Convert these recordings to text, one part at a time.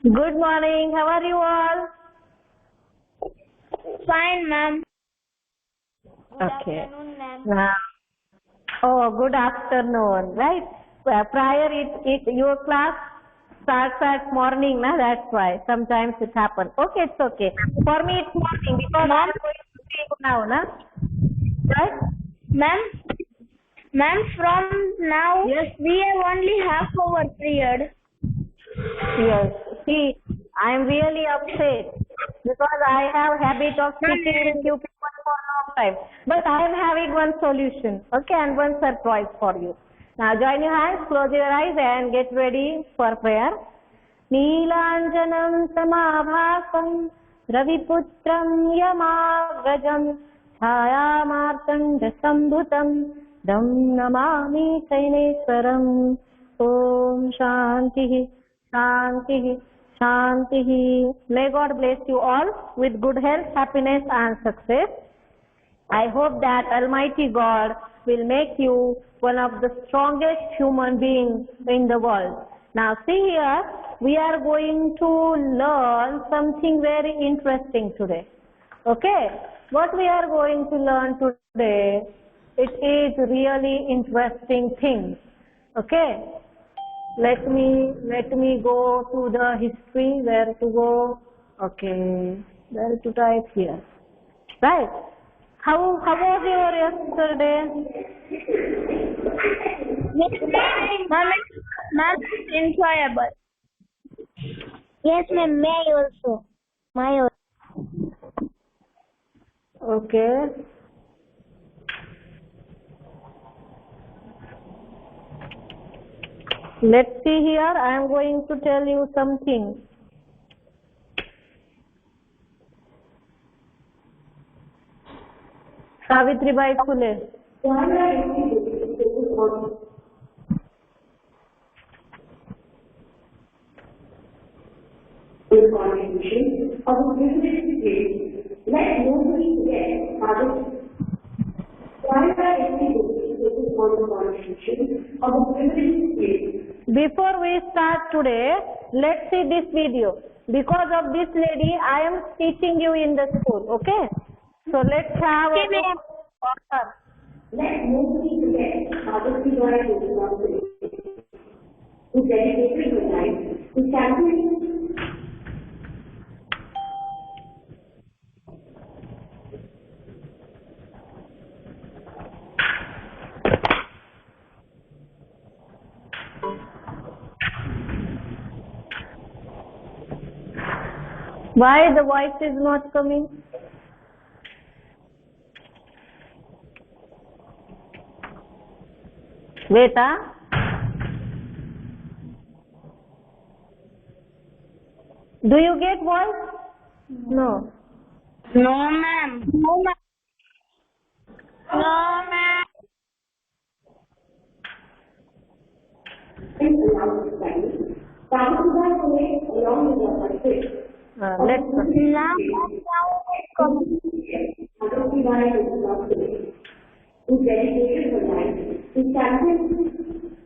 Good morning. How are you all? Fine, ma'am. Good Okay. afternoon, ma'am. Good afternoon. Right? Prior your class starts at morning, na? That's why. Sometimes it happens. Okay, it's okay. For me, it's morning because Ma'am? I'm going to see you now, na? Right? Ma'am, from now, Yes. we have only half hour period. Yes. See, I'm really upset because I have habit of speaking with you people for a long time. But I am having one solution, okay, and one surprise for you. Now join your hands, close your eyes and get ready for prayer. नीलाञ्जनं समाभासं रविपुत्रं यमाव्रजं छायामार्तण्डसम्भुतं दं नमामि शैलेश्वरम् ॐ शान्तिः शान्तिः शान्तिः May God bless you all with good health, happiness and success. I hope that Almighty God will make you one of the strongest human beings in the world. Now see here, we are going to learn something very interesting today. Okay? What we are going to learn today, it is really interesting thing. Okay? Let me go to the history, where to go. Okay, where to type here. Right? How was your yesterday? Ma'am, enjoyable. Yes, ma'am. May also. My also. Okay. Let's see here. I am going to tell you something. Savitribai Phule. With contribution of a privileged state, let nobody forget others. Why are any focus on the contribution of a privileged state? Before we start today, let's see this video. Because of this lady, I am teaching you in the school. Okay? So let's have a look on her. Let nobody forget others who are responsible, who dedicated their life to championing. Why the voice is not coming? Beta? Do you get voice? No. No, ma'am. No, ma'am. No, ma'am. Let's who dedicated her life to champion.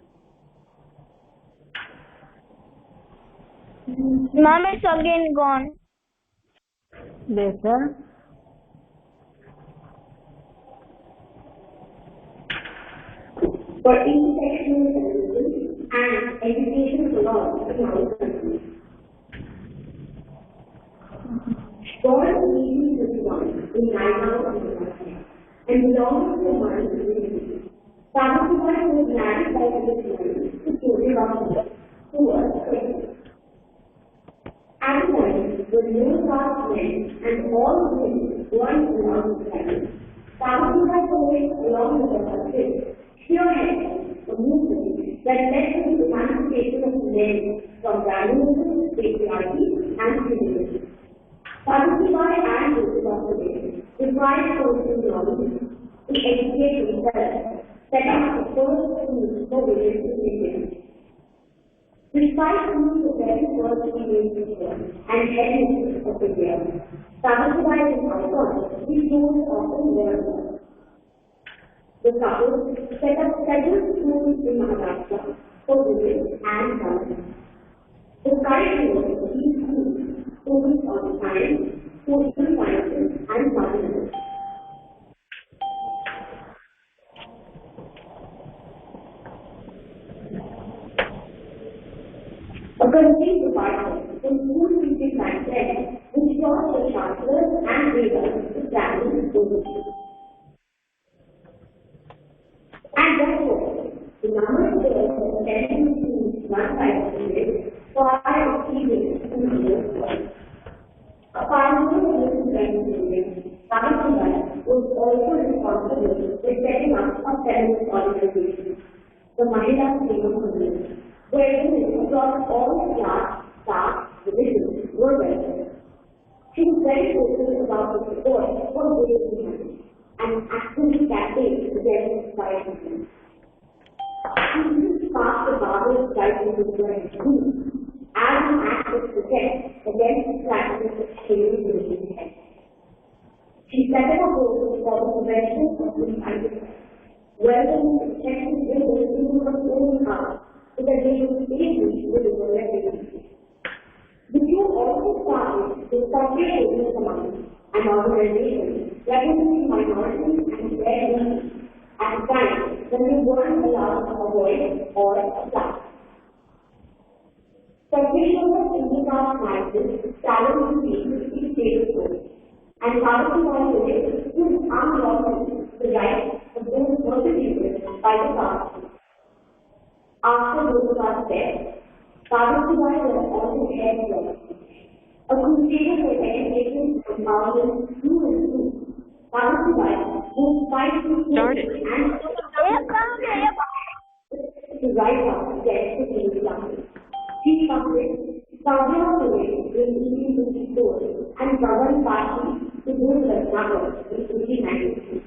Ma'am, it's again gone. Beta. For intersectional and education along the country. Born in 1851 in Naigaon, India, and belonging to one community, Savitribai was married by his mother to Jyotirao, who was pregnant. At the time, with no caste men and all women born around the family, Savitribai was along with her husband, spearheaded a movement that led to the emancipation of men from Brahmanism, patriarchy, and feminism. Savitribai and Jyotirao required social knowledge to educate themselves, set up the first school for women in India. Despite being the very first female teacher and headmistress of India, Savitribai is iconic. She shows often there. The couple set up several schools in Maharashtra for women and girls. The curriculum science, social sciences, and governance. A complete department in school teaching mindset which taught the chancellors and leaders to practice overseas. And therefore, the number of years of attending schools run by students far exceeded 2 years. A pioneer in this training, Savitribai was also responsible for setting up a feminist organization, the Mahila Seva Movement, where women across all class, caste, divisions were welcome. She was very vocal about the support for women and actively campaigned against violence. She used to pass the barbarous writing of the school as an act of protest against the practice of shaming women's head. She set up a goal for the prevention of suicide, welcoming protected women into her own house so that they would engage with the refugees. The group also started the Software Open Command, an organization representing minorities and their needs at a time when they weren't allowed a voice or a class. Practitioners in the past crisis challenged the status quo, and Savitribai Phule stood unlawfully the right of those persecuted by the past. After Gopal's death, Savitribai was also head of a crusader for education and empowerment through and through. Savitribai moved 5 to 2 and to rise up against the king's justice. She published Savya Phule in 1854 and governed Parsi to rule Ratnagar in 1892.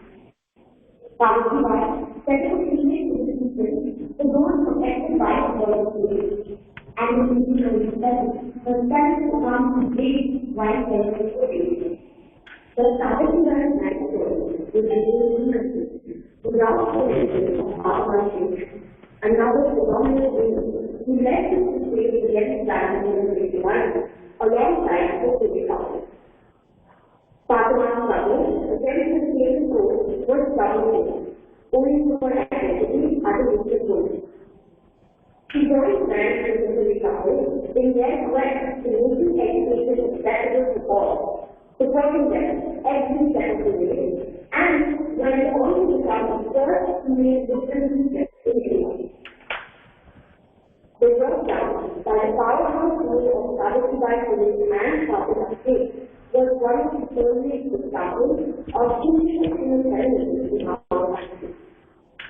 Savitribai set up a secret institution for those affected by the policy, and in 1897 her son became complete white health. The Savitribai National was revealed without politics of organization. Another phenomenal woman who led the crusade against Brahmanism alongside the civil government. Fathima's mother attempted the same course was troublesome, owing to her identity as a Muslim woman. She joined hands with the civil government in their quest to make education accessible to all, supporting them every step of the way, and when it only becomes the first to make differences in India. They were down by the powerhouse role of Savitribai Phule and Fathima's state was one of the earliest examples of institutional feminism in our country.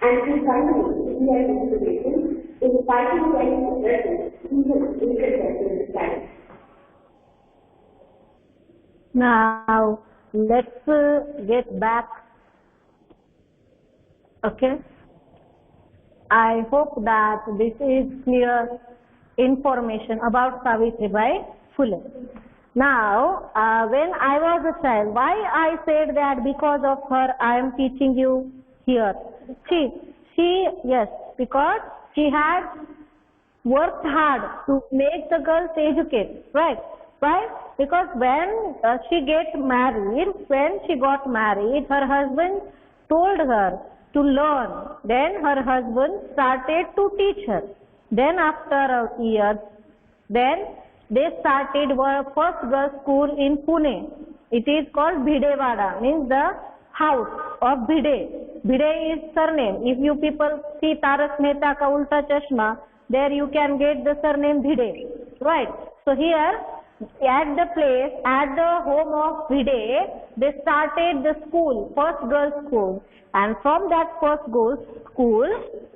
And she continues to be an inspiration in fighting against oppression even in contemporary times. Now, let's get back. Okay. I hope that this is clear information about Savitribai Phule. Now, when I was a child, why I said that because of her I am teaching you here. Yes, because she had worked hard to make the girls educate, right? Why? Because when she got married, her husband told her to learn. Then her husband started to teach her. Then after a year, then they started her first girls' school in Pune. It is called Bhidewada, means the house of Bhide. Bhide is surname. If you people see Tarak Mehta Ka Ulta Chashma, there you can get the surname Bhide, right? So here, at the home of Bhide, they started the school, first girls' school. And from that first girls' school,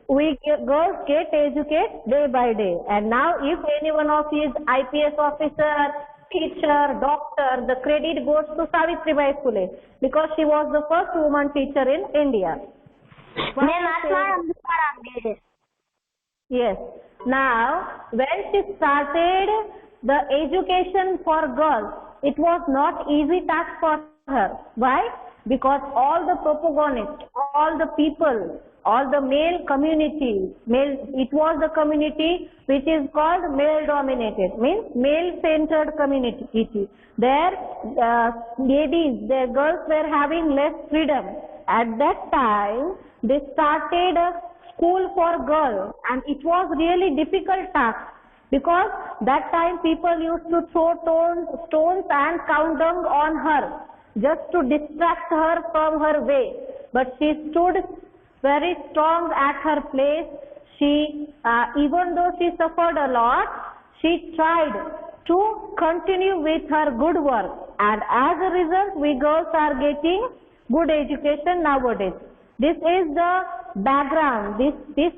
girls get educated day by day. And now if any one of you is IPS officer, teacher, doctor, the credit goes to Savitribai Phule because she was the first woman teacher in India. Yes. Now, when she started the education for girls, it was not easy task for her. Why? Because all the protagonists, all the people all the male community, it was the community which is called male dominated, means male centered community. There ladies, their girls were having less freedom. At that time they started a school for girls, and it was really difficult task, because that time people used to throw stones and cow dung on her just to distract her from her way. But she stood very strong at her place. She, even though she suffered a lot, she tried to continue with her good work, and as a result we girls are getting good education nowadays. This is the background, this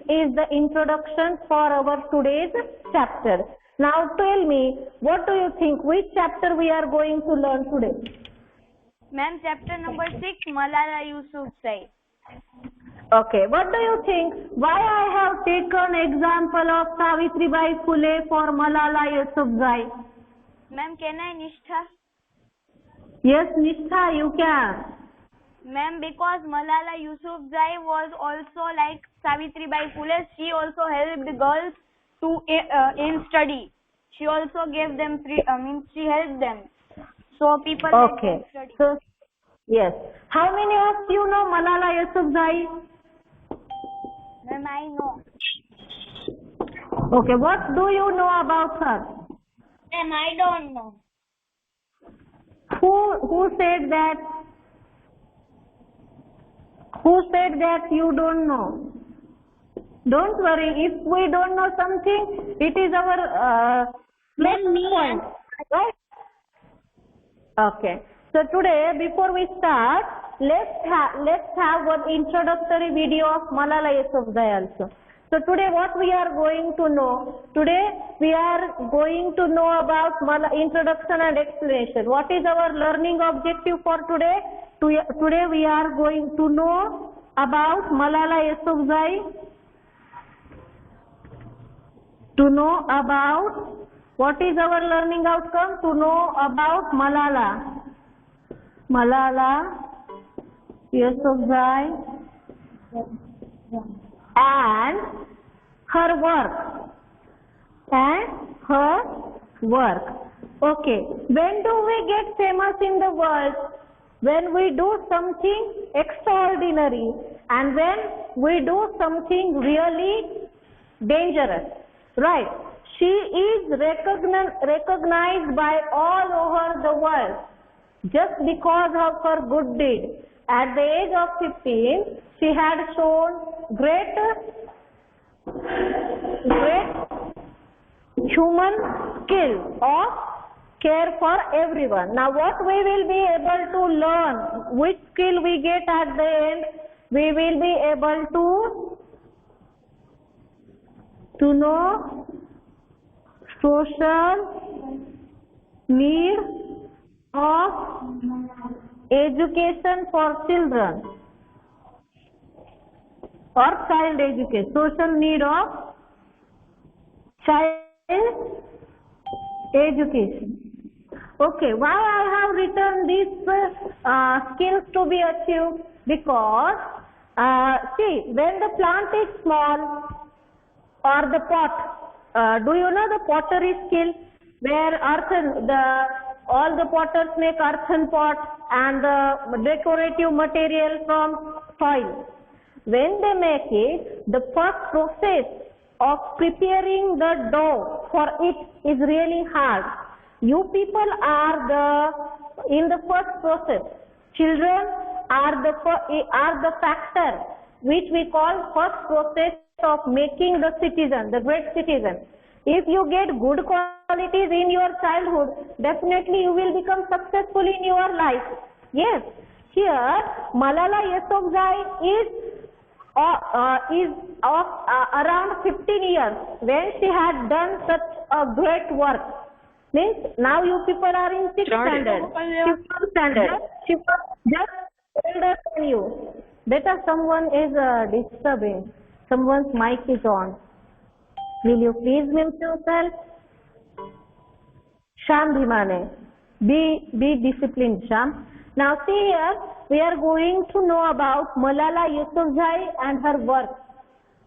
is the introduction for our today's chapter. Now tell me, what do you think, which chapter we are going to learn today? Ma'am, chapter number 6, Malala Yousafzai. Okay, what do you think? Why I have taken example of Savitribai Phule for Malala Yousafzai? Ma'am, can I Nishtha? Yes, Nishtha, you can. Ma'am, because Malala Yousafzai was also like Savitribai Phule, she also helped girls to in study. She also gave them she helped them. So people Okay. study. So yes. How many of you know Malala Yousafzai? Ma'am, I know. Okay. What do you know about her? Ma'am, I don't know. Who said that? Who said that you don't know? Don't worry. If we don't know something, it is our plus point, right? Okay. So today, before we start, let's have one introductory video of Malala Yousafzai also. So today, what we are going to know? Today we are going to know about introduction and explanation. What is our learning objective for today? Today we are going to know about Malala Yousafzai. To know about, what is our learning outcome? To know about Malala Yousafzai and her work. Okay. When do we get famous in the world? When we do something extraordinary, and when we do something really dangerous. Right. She is recognized by all over the world just because of her good deed. At the age of 15, she had shown great human skill of care for everyone. Now what we will be able to learn, which skill we get at the end, we will be able to know social need of education for children or child education, social need of child education. Okay, why I have written these skills to be achieved? Because see, when the plant is small, or the pot, do you know the pottery skill, where all the potters make earthen pot and the decorative material from soil. When they make it, the first process of preparing the dough for it is really hard. You people are in the first process. Children are the factor which we call first process of making the citizen, the great citizen. If you get good qualities in your childhood, definitely you will become successful in your life. Yes, here Malala Yousafzai is of around 15 years when she had done such a great work. Means now you people are in 6th standard. She was just older than you. Better, someone is disturbing. Someone's mic is on. Will you please mute yourself? Sham Bhimane. Be disciplined, Sham. Now see here, we are going to know about Malala Yousafzai and her work.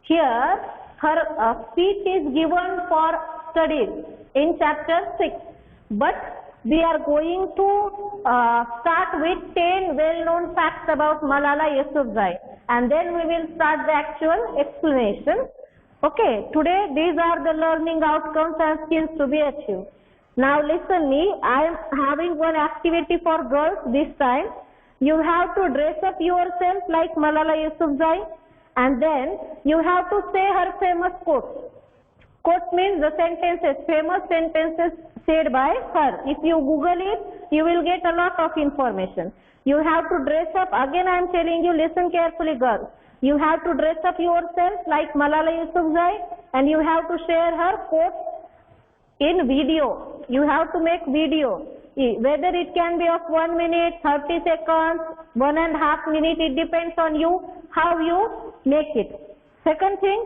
Here, her speech is given for studies in chapter 6. But we are going to start with 10 well-known facts about Malala Yousafzai, and then we will start the actual explanation. Okay, today these are the learning outcomes and skills to be achieved. Now listen me, I am having one activity for girls this time. You have to dress up yourself like Malala Yousafzai, and then you have to say her famous quote. Quote means the sentences, famous sentences said by her. If you Google it, you will get a lot of information. You have to dress up, again I am telling you, listen carefully girls. You have to dress up yourself like Malala Yousafzai, and you have to share her quote in video. You have to make video. Whether it can be of 1 minute, 30 seconds, 1.5 minutes, it depends on you, how you make it. Second thing,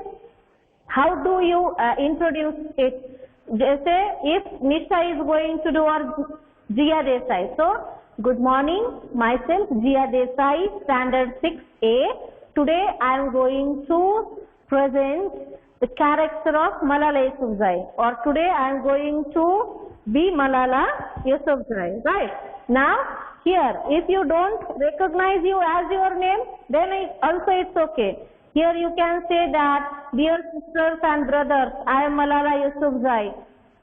how do you introduce it? Say if Nisha is going to do or Jia Desai. So, good morning, myself Jia Desai, standard 6A. Today I am going to present the character of Malala Yousafzai, or today I am going to be Malala Yousafzai, right? Now, here, if you don't recognize you as your name, then also it's okay. Here you can say that, dear sisters and brothers, I am Malala Yousafzai,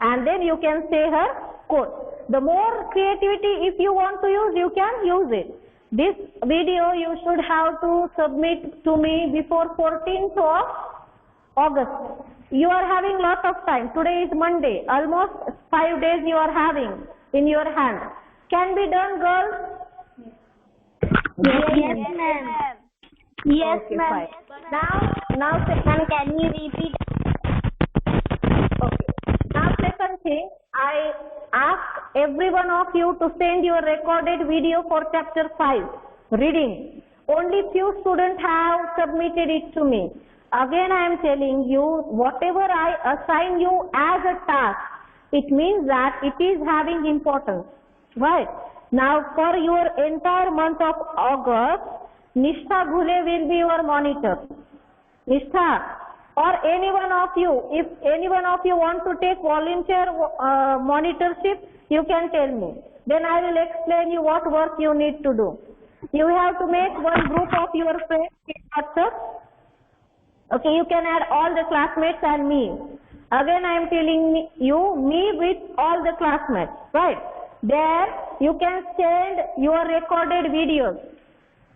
and then you can say her quote. The more creativity if you want to use, you can use it. This video you should have to submit to me before 14th of August. You are having lot of time. Today is Monday. Almost 5 days you are having in your hand. Can be done, girls? Yes, ma'am. Yes, Okay, ma'am. fine. Now, Ma'am, can you repeat? okay. Now, second thing, I ask every one of you to send your recorded video for chapter 5, reading. Only few students have submitted it to me. Again, I am telling you, whatever I assign you as a task, it means that it is having importance, right? Now, for your entire month of August, Nishtha Ghule will be your monitor. Nishtha, or any one of you, if any one of you want to take volunteer monitorship, you can tell me. Then I will explain you what work you need to do. You have to make one group of your friends in WhatsApp. Okay, you can add all the classmates and me. Again, I am telling you, me with all the classmates, right? There, you can send your recorded videos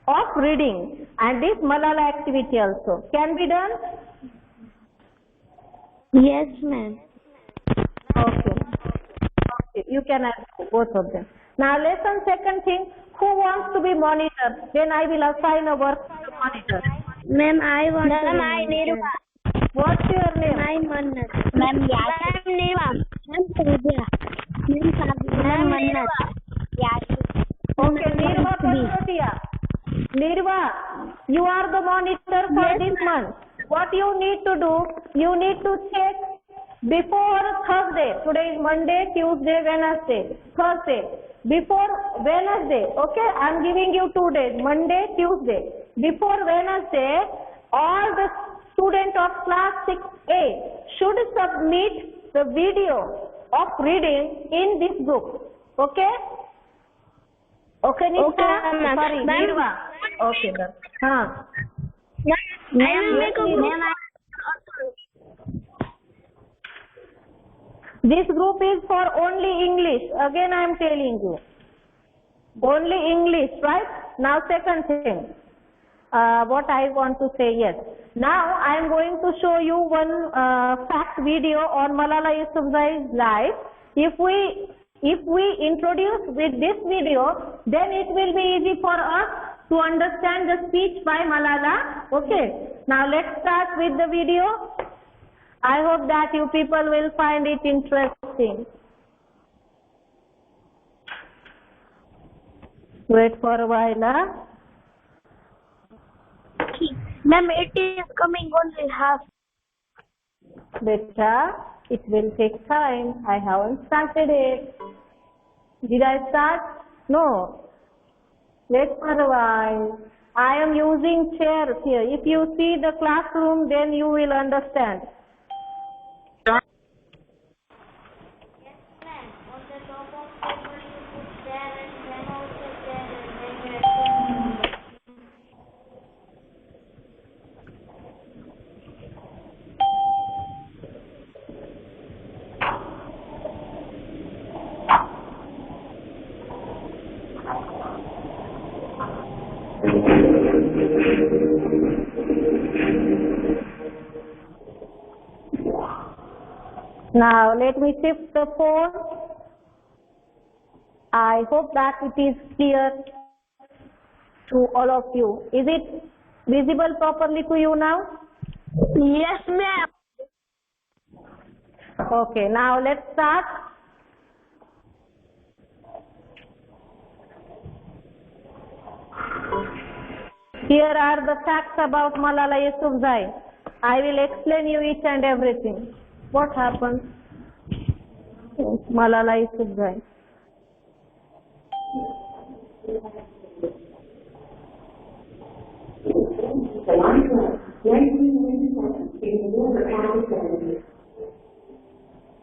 of reading and this Malala activity also. Can be done? Yes, ma'am. Okay. Okay, you can add both of them. Now, lesson second thing, who wants to be monitor? Then I will assign a work to the monitor. Ma'am, I want to be monitor. What's your name? Ma'am, Mannat. Ma'am, Yashi. Ma'am, Neva. Ma'am, Pooja. Ma'am, Sabina. Ma'am, Mannat. Yashi. Okay, Nirva Pachotia. Nirva, you are the monitor for this month. What you need to do, you need to check before Thursday. Today is Monday, Tuesday, Wednesday, Thursday. Before Wednesday, okay, I am giving you 2 days, Monday, Tuesday. Before Wednesday, all the students of class 6A should submit the video of reading in this book. Okay? Okay, Nisha? Okay, ma'am. Sorry, Ma'am. Nirva. Okay, ma'am. Huh. I will make a group. This group is for only English. Again, I am telling you. Only English, right? Now, second thing. What I want to say, yes. Now, I am going to show you one fact video on Malala Yousafzai's life. If we introduce with this video, then it will be easy for us to understand the speech by Malala. Okay. Now, let's start with the video. I hope that you people will find it interesting. Wait for a while, huh? Ma'am, it is coming only half. Beta, it will take time. I haven't started it. Did I start? No. Let's revise. I am using chairs here. If you see the classroom, then you will understand. Yes, ma'am. On the top of table you put chair and then also chair and then you have to. Now let me shift the phone. I hope that it is clear to all of you. Is it visible properly to you now? Yes, ma'am. Okay, now let's start. Here are the facts about Malala Yousafzai. I will explain you each and everything. What happened? Malala Yousafzai. The line was 1997 in the war of Pakistan.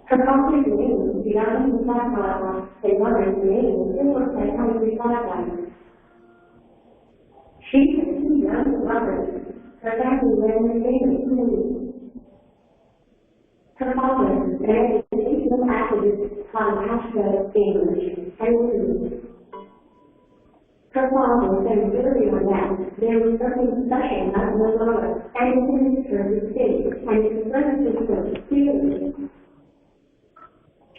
Her father's name was Diana Mustafa, and mother's name was Umar Mustafa. She had two young brothers. Her family ran the famous school. Her father, an educational activist, taught Ashka English and food. Her father said early on that there was something special about Malala and it pleased her to stay and express herself clearly.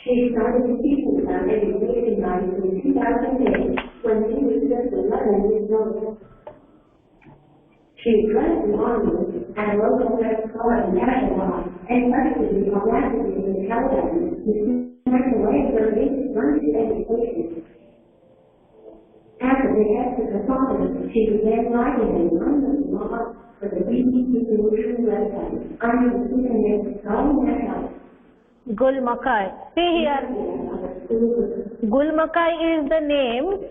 She started speaking about education rights in 2008 when she was just 11 years old. She addressed the audience at a local press club in Nashville and questioned the audacity of the Taliban to snatch away their basic right to education. After they tested her father, she began writing a anonymous blog for the BBC Solutions website under the pseudonym Golden National. Gul Makai. See here. Gul Makai is the name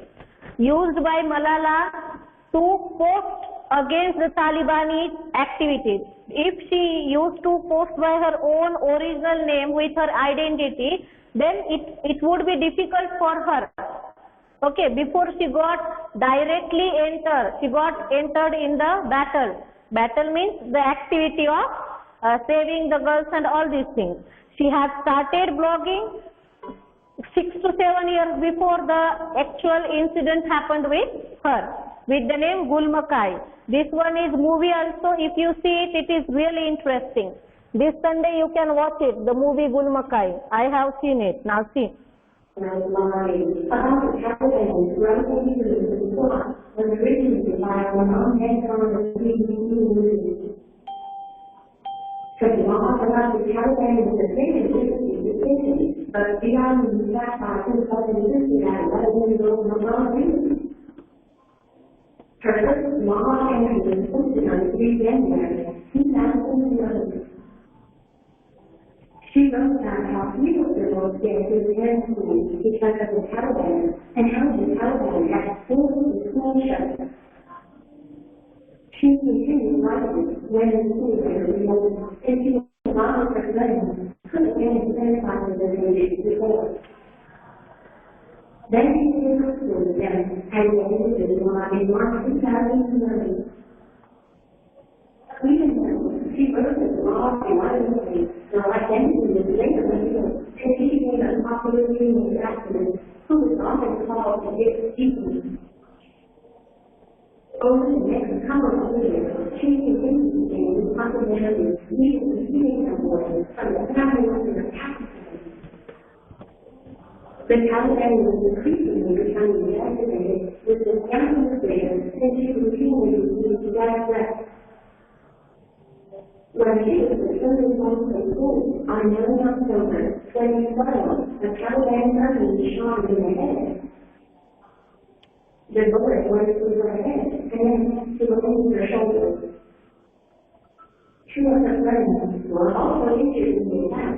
used by Malala to post against the Taliban activities. If she used to post by her own original name with her identity, then it would be difficult for her. Okay, before she got directly entered, she got entered in the battle. Battle means the activity of saving the girls and all these things. She had started blogging 6 to 7 years before the actual incident happened with her, with the name Gul Makai. This one is movie also. If you see it, it is really interesting. This Sunday you can watch it, the movie Gul Makai. I have seen it. Now see. About the Taliban rising to the plot was originally by a non-hands-on BBC. So the law about the Taliban was a very difficult decision, but beyond the fact that it was insisted at 11 years old Malala Yousafzai. Her first law entry was posted on 3 January 2011. She wrote about how beautiful their parents were because of the Taliban and how the Taliban had forced the school shut. She continued writing when the school was reopened, and she was allowed her friends could again identify with the nation before. Then she came to school with them and the individual in March 2011. Even though she wrote the law and identity, her identity was later revealed, and she became a popular union activist who was often called the Big People. Over the next couple of years, she continued to gain popularity, even receiving awards from the families of Pakistan. The Taliban was increasingly becoming agitated with the young administrators, and she routinely received death threats. When she was returned home from school on 9 October 2012, the Taliban army shot her in the head. The bullet went through her head and then to her shoulder. Two of her friends were also injured in the attack.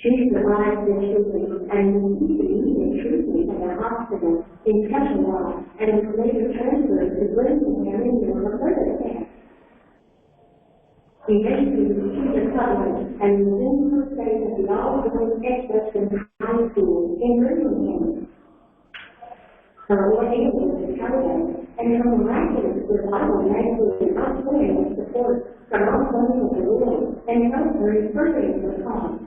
She She survived the children and received immediate treatment at a hospital in Peshawar and was later transferred to Birmingham for further care. Eventually, she recovered and was in her place at the all-girls Edgerton High School in Birmingham. Her ordeal was recovered, and her miraculous survival medically outweighed support from all sides of the world and helped her in furthering her cause.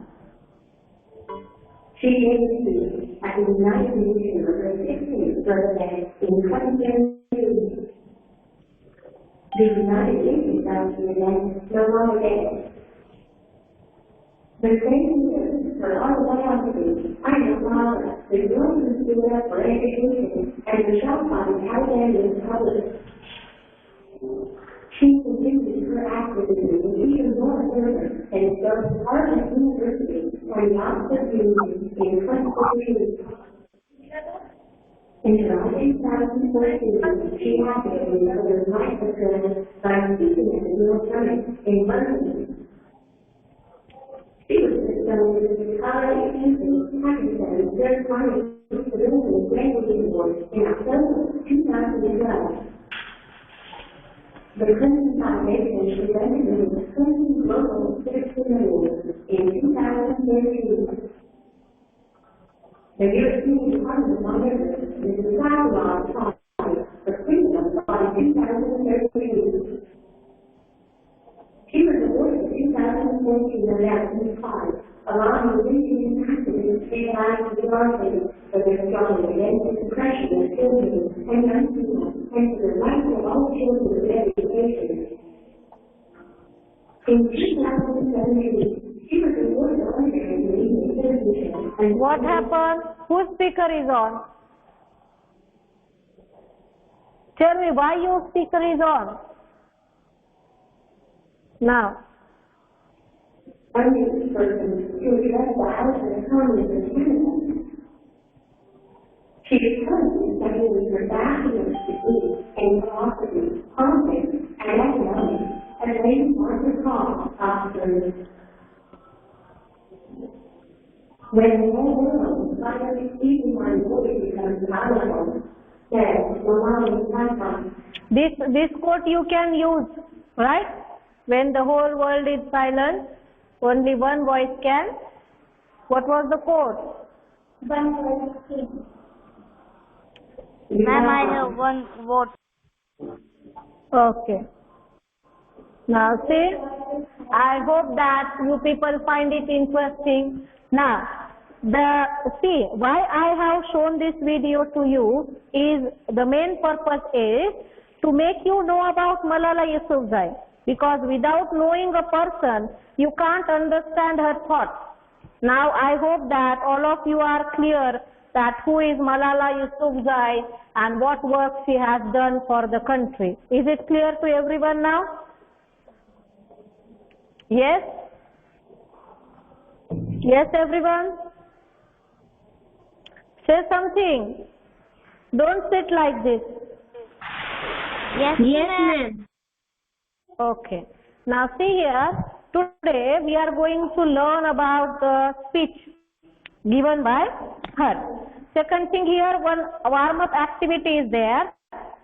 She gave a speech at the United Nations for her 60th birthday in 2022. The United Nations found the event no longer there. The same year, her autobiography, I Am Father, the Global Student for Education, and the Shop on Taliban was published. She continued her activism even more further and started Harvard University and the Oxford University in 2022. In July 2014, she advocated for the rights of girls by speaking at the New York Times in Birmingham. She was dispelled with the College of Pakistan Third Party Disability Language Award in October 2012. The Clinton Foundation presented her with 20 Global Citizen Awards in 2013. The European Parliament honored her with the Dialogue Prize for Freedom in 2013. She was awarded the 2014 American Prize, along with Indian activists realizing the argument for their struggle against the suppression of children and young people and for the right of all children to education. In 2017, she was awarded honorary Canadian citizenship. And What happened? Whose speaker is on? Tell me why your speaker is on. Now. Only this person to address the House of Commons in Canada. She is currently studying her bachelor's degree in philosophy, politics, and economics at Lady Martha College, Oxford. When the whole world finally sees my voice becomes powerful, said Malala Yousafzai. This quote you can use, right? When the whole world is silent, only one voice can. What was the quote? Ma'am, I have one vote. Okay. Now see, I hope that you people find it interesting. Now, see, why I have shown this video to you is, the main purpose is to make you know about Malala Yousafzai. Because without knowing a person, you can't understand her thoughts. Now, I hope that all of you are clear that who is Malala Yousafzai and what work she has done for the country. Is it clear to everyone now? Yes? Yes, everyone? Say something. Don't sit like this. Yes, ma'am. Okay. Now see here, today we are going to learn about the speech given by her. Second thing here, one warm-up activity is there.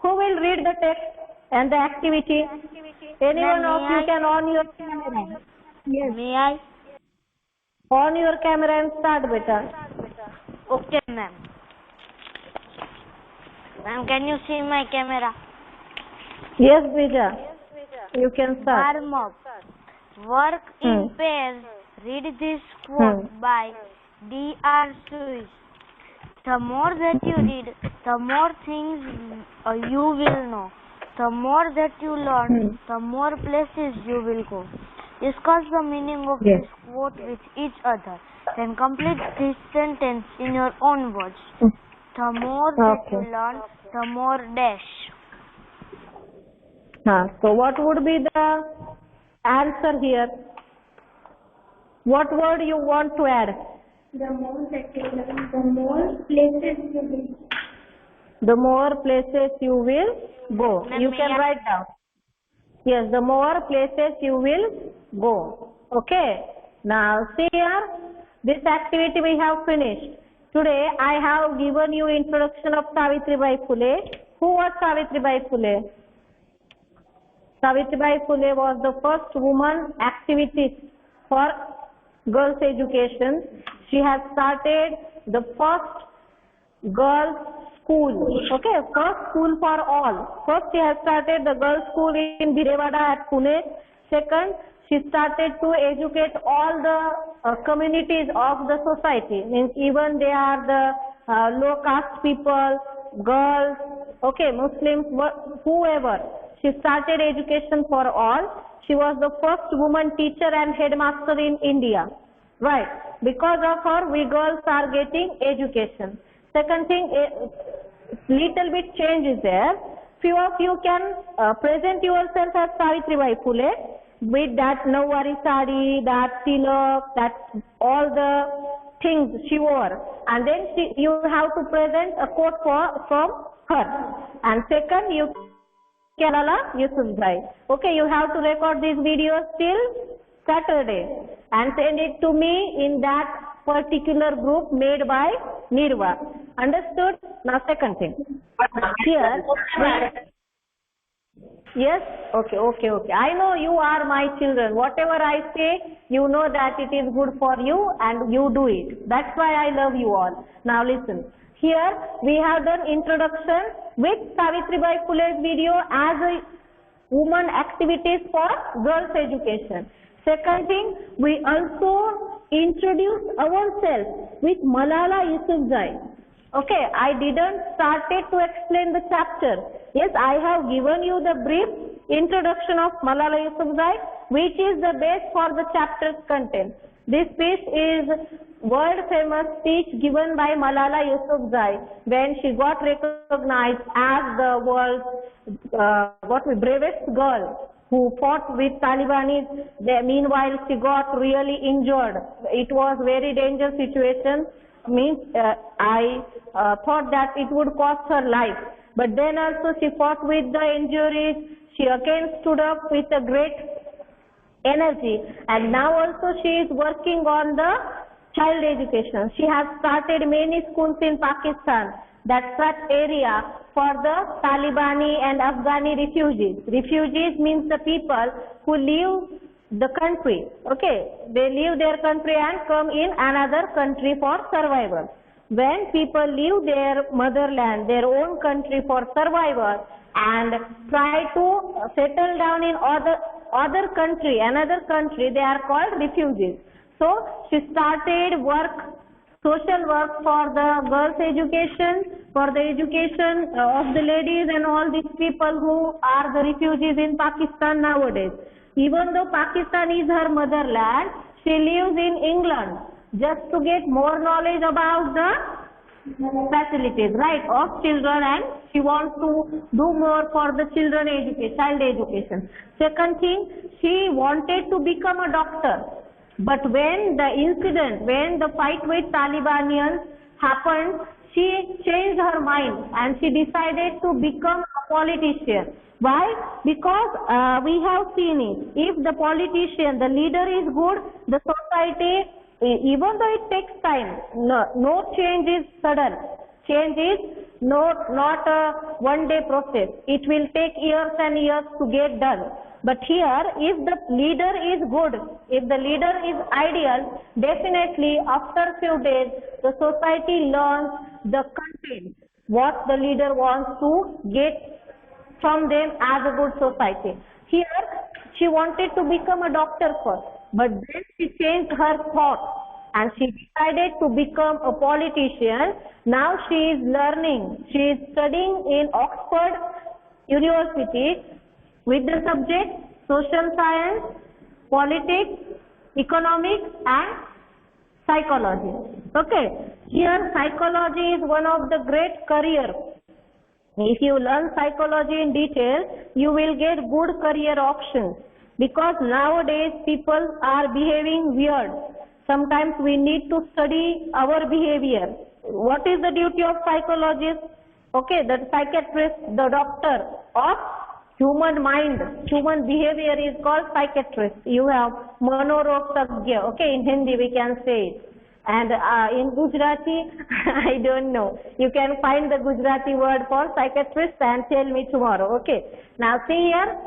Who will read the text and the activity? Anyone of you can on your camera. Yes. May I? On your camera and start, beta. Okay, ma'am. Ma'am, can you see my camera? Yes, beta. You can start. Warm up. Work in pairs. Read this quote by D.R. Seuss. The more that you read, the more things you will know. The more that you learn, the more places you will go. Discuss the meaning of this quote with each other. Then complete this sentence in your own words. The more that you learn, the more dash. So what would be the answer here? What word you want to add? The more that you learn, the more places you will. The more places you will go. You can write down. Yes, the more places you will go. Okay. Now see here. This activity we have finished. Today I have given you introduction of Savitribai Phule. Who was Savitribai Phule? Savitribai Phule was the first woman activist for girls' education. She has started the first girls' school. Okay, first school for all. First, she has started the girls' school in Birewada at Pune. Second, she started to educate all the communities of the society. Means even they are the low caste people, girls, okay, Muslims, whoever. She started education for all. She was the first woman teacher and headmaster in India. Right. Because of her, we girls are getting education. Second thing, little bit change is there. Few of you can present yourself as Savitribai Phule with that Nawari sari, that tilak, that all the things she wore, and then you have to present a quote from her. And second, you Malala Yousafzai. Okay, you have to record these videos till Saturday and send it to me in that particular group made by Nirva. Understood? Now second thing. Here, yes? Okay. I know you are my children. Whatever I say, you know that it is good for you and you do it. That's why I love you all. Now listen. Here we have done introduction with Savitribai Phule's video as a woman activities for girls' education. Second thing, we also introduced ourselves with Malala Yousafzai. Okay, I didn't started to explain the chapter. Yes, I have given you the brief introduction of Malala Yousafzai, which is the base for the chapter's content. This piece is world famous speech given by Malala Yousafzai when she got recognized as the world's bravest girl who fought with Talibanis. Meanwhile, she got really injured. It was very dangerous situation. I thought that it would cost her life. But then also she fought with the injuries. She again stood up with a great energy. And now also she is working on the child education. She has started many schools in Pakistan, that such area for the Talibani and Afghani refugees. Refugees means the people who leave the country. Okay, they leave their country and come in another country for survival. When people leave their motherland, their own country for survival and try to settle down in other country, another country, they are called refugees. So she started social work for the girls' education, for the education of the ladies and all these people who are the refugees in Pakistan nowadays. Even though Pakistan is her motherland, she lives in England just to get more knowledge about the facilities, right, of children, and she wants to do more for the children education, child education. Second thing, she wanted to become a doctor. But when the fight with Talibanians happened, she changed her mind and she decided to become a politician. Why? Because we have seen it. If the politician, the leader is good, the society, even though it takes time, no change is sudden. Change is not a one-day process. It will take years and years to get done. But here, if the leader is good, if the leader is ideal, definitely after few days, the society learns the content, what the leader wants to get from them as a good society. Here, she wanted to become a doctor first, but then she changed her thought and she decided to become a politician. Now she is learning. She is studying in Oxford University with the subject social science, politics, economics and psychology. Okay, here psychology is one of the great career. If you learn psychology in detail, you will get good career options, because nowadays people are behaving weird. Sometimes we need to study our behavior. What is the duty of psychologist? Okay, the psychiatrist, the doctor of human mind, human behavior is called psychiatrist. You have manorog tajna, okay, in Hindi we can say it. And in Gujarati, I don't know. You can find the Gujarati word for psychiatrist and tell me tomorrow. Okay. Now see here.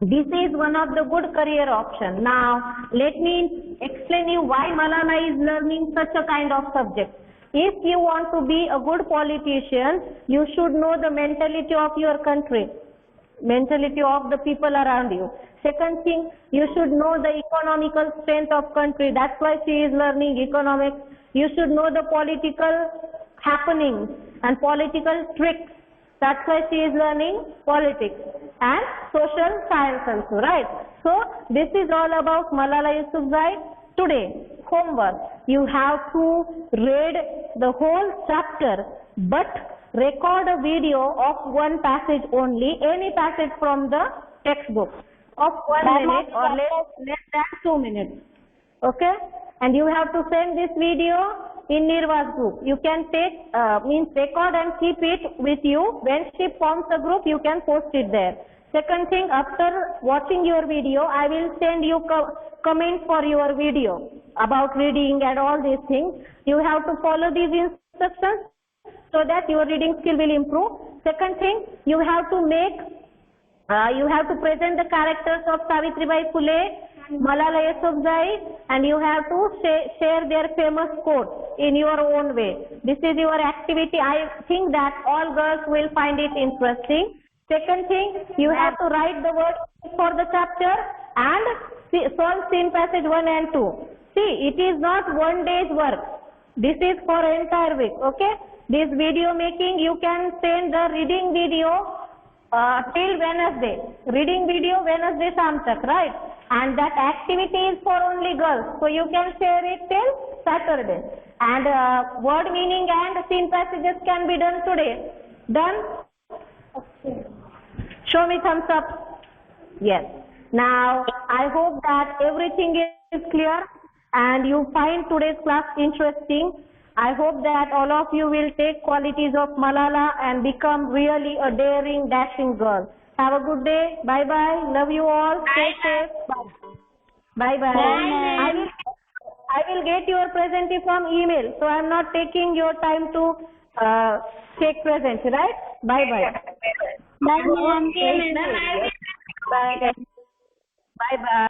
This is one of the good career option. Now let me explain you why Malala is learning such a kind of subject. If you want to be a good politician, you should know the mentality of your country, mentality of the people around you. Second thing, you should know the economical strength of country. That's why she is learning economics. You should know the political happenings and political tricks. That's why she is learning politics and social science also, right? So this is all about Malala Yousafzai. Today, homework, you have to read the whole chapter, but record a video of one passage only, any passage from the textbook of 1 minute or less than 2 minutes. Okay? And you have to send this video in Nirva's group. You can take, record and keep it with you. When she forms a group, you can post it there. Second thing, after watching your video, I will send you comment for your video about reading and all these things. You have to follow these instructions so that your reading skill will improve. Second thing, you have to present the characters of Savitribai Phule, Malala Yousafzai, and you have to share their famous quotes in your own way. This is your activity. I think that all girls will find it interesting. Second thing, you have to write the words for the chapter and solve scene passage 1 and 2. See, it is not one day's work. This is for entire week, okay? This video making, you can send the reading video till Wednesday. Reading video Wednesday Sham tak, right? And that activity is for only girls. So you can share it till Saturday. And word meaning and scene passages can be done today. Done? Okay. Show me thumbs up. Yes. Now, I hope that everything is clear and you find today's class interesting. I hope that all of you will take qualities of Malala and become really a daring, dashing girl. Have a good day. Bye-bye. Love you all. Stay safe. Bye-bye. I will get your present from email. So I am not taking your time to take present, right? Bye-bye. Bye, ma'am. Bye. Bye-bye.